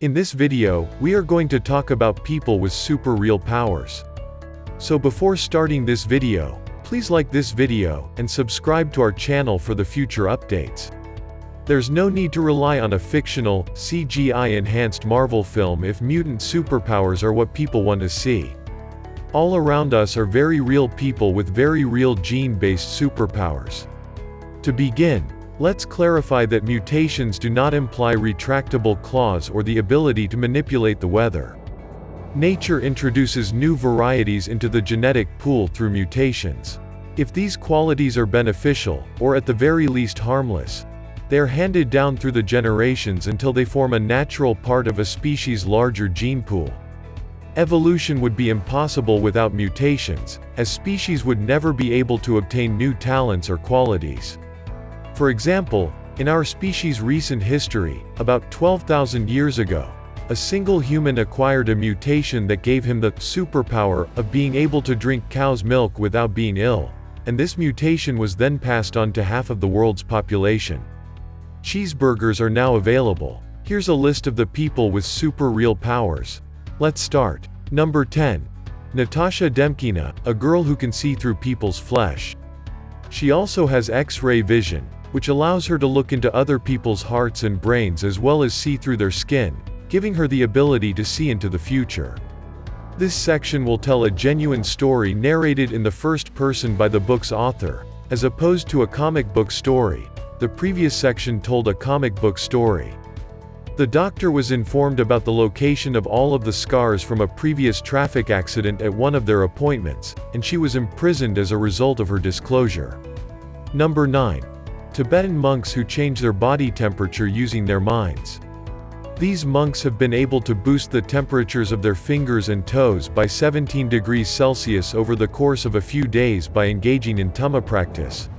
In this video, we are going to talk about people with super real powers. So before starting this video, please like this video, and subscribe to our channel for the future updates. There's no need to rely on a fictional, CGI-enhanced Marvel film if mutant superpowers are what people want to see. All around us are very real people with very real gene-based superpowers. To begin, let's clarify that mutations do not imply retractable claws or the ability to manipulate the weather. Nature introduces new varieties into the genetic pool through mutations. If these qualities are beneficial, or at the very least harmless, they are handed down through the generations until they form a natural part of a species' larger gene pool. Evolution would be impossible without mutations, as species would never be able to obtain new talents or qualities. For example, in our species' recent history, about 12,000 years ago, a single human acquired a mutation that gave him the superpower of being able to drink cow's milk without being ill, and this mutation was then passed on to half of the world's population. Cheeseburgers are now available. Here's a list of the people with super real powers. Let's start. Number 10. Natasha Demkina, a girl who can see through people's flesh. She also has X-ray vision, which allows her to look into other people's hearts and brains as well as see through their skin, giving her the ability to see into the future. This section will tell a genuine story narrated in the first person by the book's author, as opposed to a comic book story. The previous section told a comic book story. The doctor was informed about the location of all of the scars from a previous traffic accident at one of their appointments, and she was imprisoned as a result of her disclosure. Number 9. Tibetan monks who change their body temperature using their minds. These monks have been able to boost the temperatures of their fingers and toes by 17 degrees Celsius over the course of a few days by engaging in tumma practice.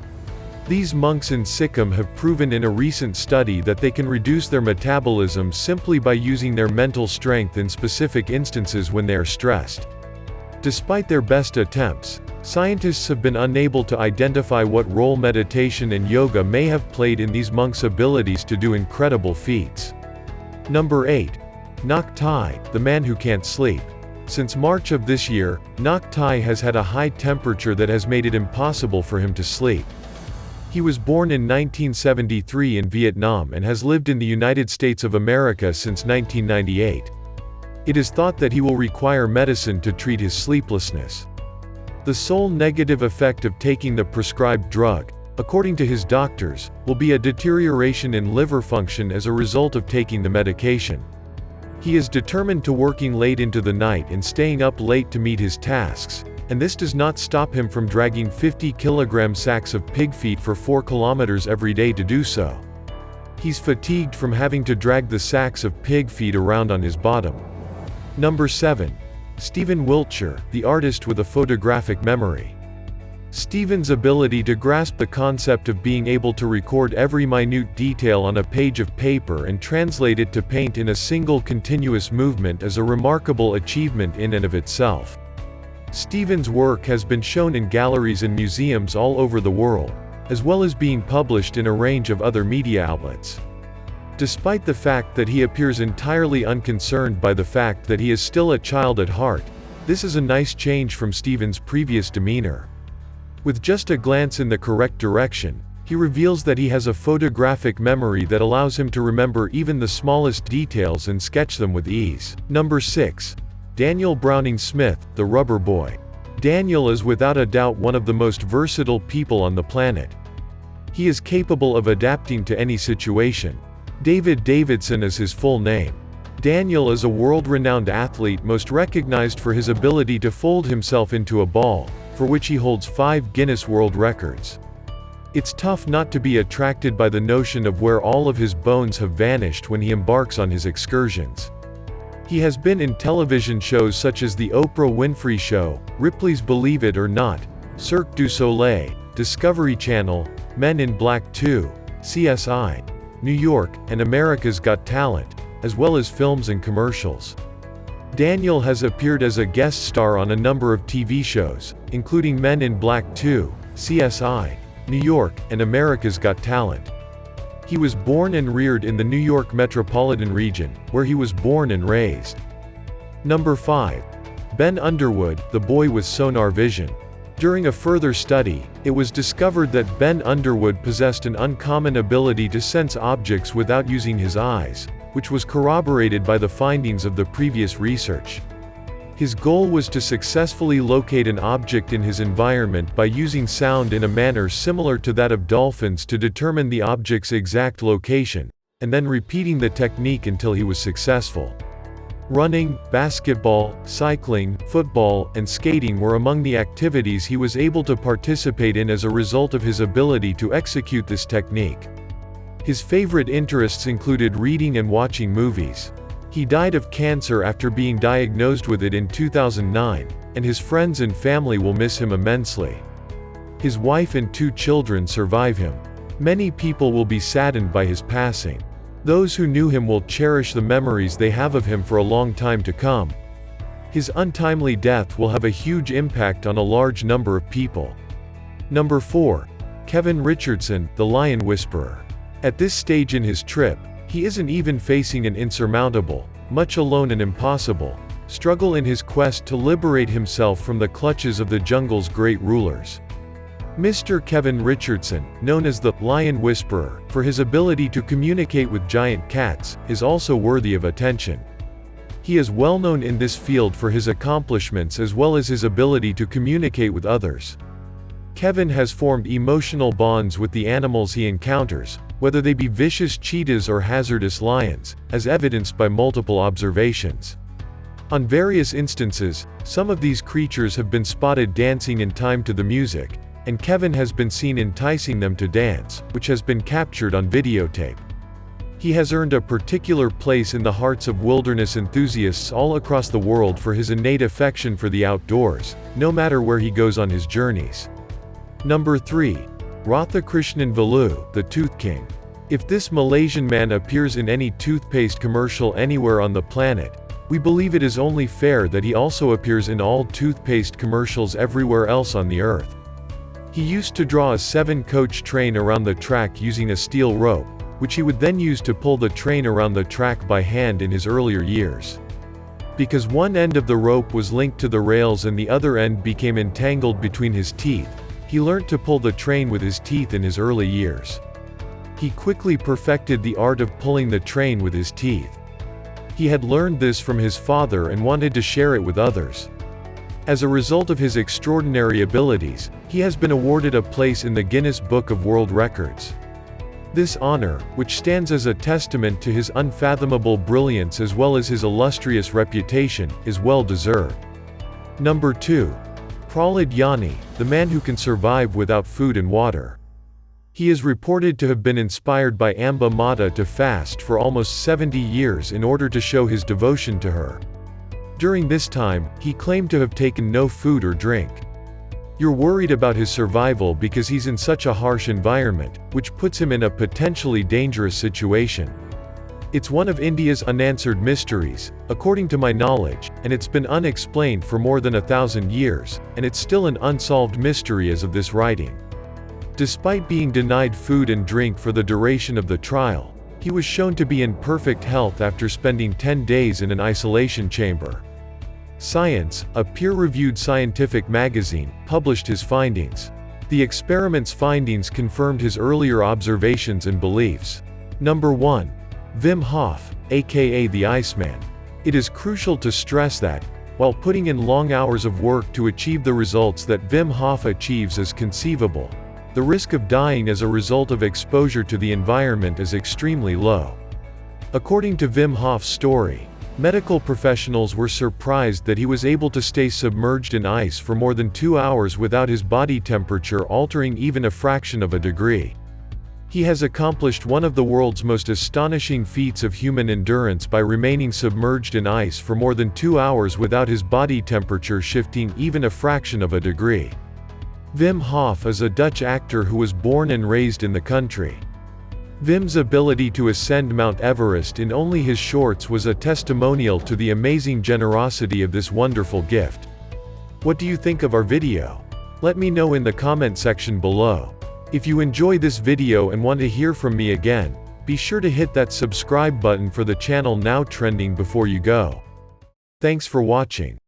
These monks in Sikkim have proven in a recent study that they can reduce their metabolism simply by using their mental strength in specific instances when they are stressed. Despite their best attempts, scientists have been unable to identify what role meditation and yoga may have played in these monks' abilities to do incredible feats. Number 8. Nok Tai, the man who can't sleep. Since March of this year, Nok Tai has had a high temperature that has made it impossible for him to sleep. He was born in 1973 in Vietnam and has lived in the United States of America since 1998. It is thought that he will require medicine to treat his sleeplessness. The sole negative effect of taking the prescribed drug, according to his doctors, will be a deterioration in liver function as a result of taking the medication. He is determined to working late into the night and staying up late to meet his tasks, and this does not stop him from dragging 50-kilogram sacks of pig feet for 4 kilometers every day to do so. He's fatigued from having to drag the sacks of pig feet around on his bottom. Number 7. Stephen Wiltshire, the artist with a photographic memory. Stephen's ability to grasp the concept of being able to record every minute detail on a page of paper and translate it to paint in a single continuous movement is a remarkable achievement in and of itself. Stephen's work has been shown in galleries and museums all over the world, as well as being published in a range of other media outlets. Despite the fact that he appears entirely unconcerned by the fact that he is still a child at heart, this is a nice change from Stephen's previous demeanor. With just a glance in the correct direction, he reveals that he has a photographic memory that allows him to remember even the smallest details and sketch them with ease. Number 6. Daniel Browning Smith, the Rubber Boy. Daniel is without a doubt one of the most versatile people on the planet. He is capable of adapting to any situation. David Davidson is his full name. Daniel is a world-renowned athlete most recognized for his ability to fold himself into a ball, for which he holds 5 Guinness World Records. It's tough not to be attracted by the notion of where all of his bones have vanished when he embarks on his excursions. He has been in television shows such as The Oprah Winfrey Show, Ripley's Believe It or Not, Cirque du Soleil, Discovery Channel, Men in Black 2, CSI, New York, and America's Got Talent, as well as films and commercials. Daniel has appeared as a guest star on a number of TV shows, including Men in Black 2, CSI, New York, and America's Got Talent. He was born and reared in the New York metropolitan region, where he was born and raised. Number 5. Ben Underwood, the boy with sonar vision. During a further study, it was discovered that Ben Underwood possessed an uncommon ability to sense objects without using his eyes, which was corroborated by the findings of the previous research. His goal was to successfully locate an object in his environment by using sound in a manner similar to that of dolphins to determine the object's exact location, and then repeating the technique until he was successful. Running, basketball, cycling, football, and skating were among the activities he was able to participate in as a result of his ability to execute this technique. His favorite interests included reading and watching movies. He died of cancer after being diagnosed with it in 2009, and his friends and family will miss him immensely. His wife and 2 children survive him. Many people will be saddened by his passing. Those who knew him will cherish the memories they have of him for a long time to come. His untimely death will have a huge impact on a large number of people. Number 4. Kevin Richardson, the Lion Whisperer. At this stage in his trip, he isn't even facing an insurmountable, much alone an impossible, struggle in his quest to liberate himself from the clutches of the jungle's great rulers. Mr. Kevin Richardson, known as the Lion Whisperer, for his ability to communicate with giant cats, is also worthy of attention. He is well known in this field for his accomplishments as well as his ability to communicate with others. Kevin has formed emotional bonds with the animals he encounters, whether they be vicious cheetahs or hazardous lions, as evidenced by multiple observations. On various instances, some of these creatures have been spotted dancing in time to the music, and Kevin has been seen enticing them to dance, which has been captured on videotape. He has earned a particular place in the hearts of wilderness enthusiasts all across the world for his innate affection for the outdoors, no matter where he goes on his journeys. Number 3. Radhakrishnan Velu, the Tooth King. If this Malaysian man appears in any toothpaste commercial anywhere on the planet, we believe it is only fair that he also appears in all toothpaste commercials everywhere else on the earth. He used to draw a 7-coach train around the track using a steel rope, which he would then use to pull the train around the track by hand in his earlier years. Because one end of the rope was linked to the rails and the other end became entangled between his teeth, he learnt to pull the train with his teeth in his early years. He quickly perfected the art of pulling the train with his teeth. He had learned this from his father and wanted to share it with others. As a result of his extraordinary abilities, he has been awarded a place in the Guinness Book of World Records. This honor, which stands as a testament to his unfathomable brilliance as well as his illustrious reputation, is well deserved. Number 2. Prahlad Yani, the man who can survive without food and water. He is reported to have been inspired by Amba Mata to fast for almost 70 years in order to show his devotion to her. During this time, he claimed to have taken no food or drink. You're worried about his survival because he's in such a harsh environment, which puts him in a potentially dangerous situation. It's one of India's unanswered mysteries, according to my knowledge, and it's been unexplained for more than 1,000 years, and it's still an unsolved mystery as of this writing. Despite being denied food and drink for the duration of the trial, he was shown to be in perfect health after spending 10 days in an isolation chamber. Science, a peer-reviewed scientific magazine, published his findings. The experiment's findings confirmed his earlier observations and beliefs. Number 1. Wim Hof, aka the Iceman. It is crucial to stress that, while putting in long hours of work to achieve the results that Wim Hof achieves is conceivable, the risk of dying as a result of exposure to the environment is extremely low. According to Wim Hof's story, medical professionals were surprised that he was able to stay submerged in ice for more than 2 hours without his body temperature altering even a fraction of a degree. He has accomplished one of the world's most astonishing feats of human endurance by remaining submerged in ice for more than 2 hours without his body temperature shifting even a fraction of a degree. Wim Hof is a Dutch actor who was born and raised in the country. Wim's ability to ascend Mount Everest in only his shorts was a testimonial to the amazing generosity of this wonderful gift. What do you think of our video? Let me know in the comment section below. If you enjoy this video and want to hear from me again, Be sure to hit that subscribe button for the channel now trending before you go. Thanks for watching.